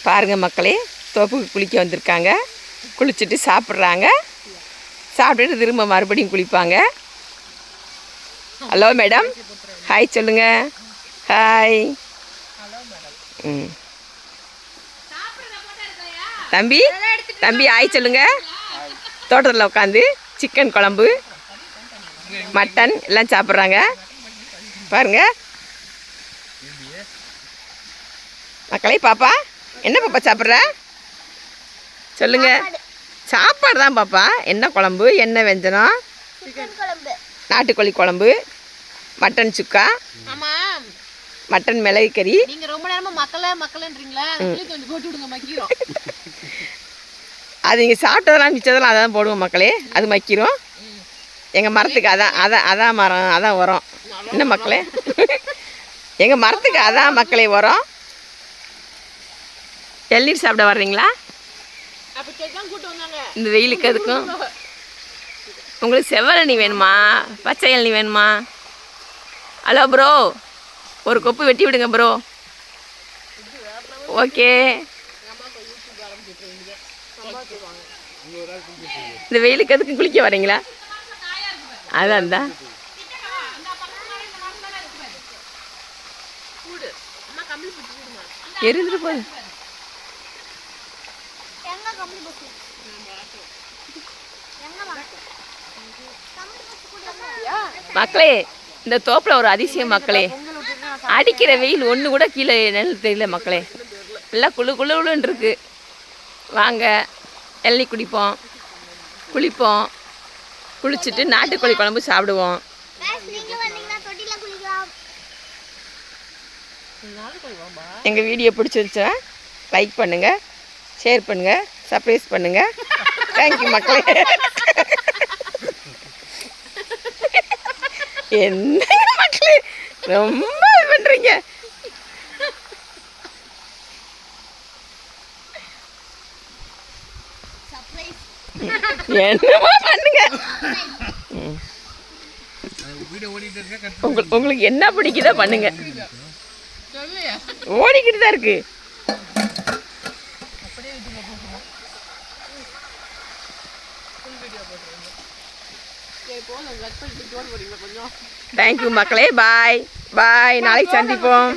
பாருங்கள் மக்களே, தோப்புக்கு குளிக்க வந்திருக்காங்க. குளிச்சுட்டு சாப்பிட்றாங்க. சாப்பிட்டுட்டு திரும்ப மறுபடியும் குளிப்பாங்க. ஹலோ மேடம், ஹாய் சொல்லுங்கள். ஹாய். ம், தம்பி தம்பி ஹாய் சொல்லுங்கள். தோட்டத்தில் உட்காந்து சிக்கன் குழம்பு, மட்டன் எல்லாம் சாப்பிட்றாங்க. பாருங்க மக்களே. பாப்பா என்ன பாப்பா சாப்பிட்ற சொல்லுங்க. சாப்பாடு தான் பாப்பா. என்ன குழம்பு, என்ன வெஞ்சனம்? நாட்டுக்கோழி குழம்பு, மட்டன் சுக்கா, மட்டன் மிளகு கறி. நீங்க ரொம்ப நேரமா மக்களன்றீங்களா? கொஞ்சம் போட்டு விடுங்க, மக்கிரும். அது நீங்கள் சாப்பிட்டதெல்லாம் மிச்சதெல்லாம் அதான் போடுவோம் மக்களே. அது மக்கிரும். எங்கள் மரத்துக்கு அதான் மரம், அதான் உரம். என்ன மக்களே, எங்கள் மரத்துக்கு அதான் மக்களே உரம். இளநீர் சாப்பிட வர்றீங்களா? இந்த வெயிலுக்கு அதுக்கும். உங்களுக்கு செவ்வரணி வேணுமா, பச்சை இளநீ வேணுமா? ஹலோ ப்ரோ, ஒரு கொப்பு வெட்டி விடுங்க ப்ரோ. ஓகே. இந்த வெயிலுக்கு அதுக்கும் குளிக்க வரீங்களா? அதான் தான் எரிஞ்சிட்டு போகுது மக்களே. இந்த தோப்பில் ஒரு அதிசயம் மக்களே. அடிக்கிற வெயில் ஒன்று கூட கீழே நெல் தெரியல மக்களே. எல்லாம் குழு குழுன்னு இருக்கு. வாங்க இளநீ குடிப்போம், குளிப்போம். குளிச்சுட்டு நாட்டுக்கோழி குழம்பு சாப்பிடுவோம். எங்கள் வீடியோ பிடிச்சிருச்சா லைக் பண்ணுங்கள், ஷேர் பண்ணுங்கள், சப்ஸ்கிரைப் பண்ணுங்கள். தேங்க்யூ மக்களே. என்ன மக்களே ரொம்ப இது பண்ணுறீங்க. என்னமா பண்ணுங்க. உங்களுக்கு என்ன பிடிக்குதோ பண்ணுங்க. ஓடிக்கிட்டு தான் இருக்கு. தேங்க்யூ மக்களே. பாய் பாய். நாளைக்கு சந்திப்போம்.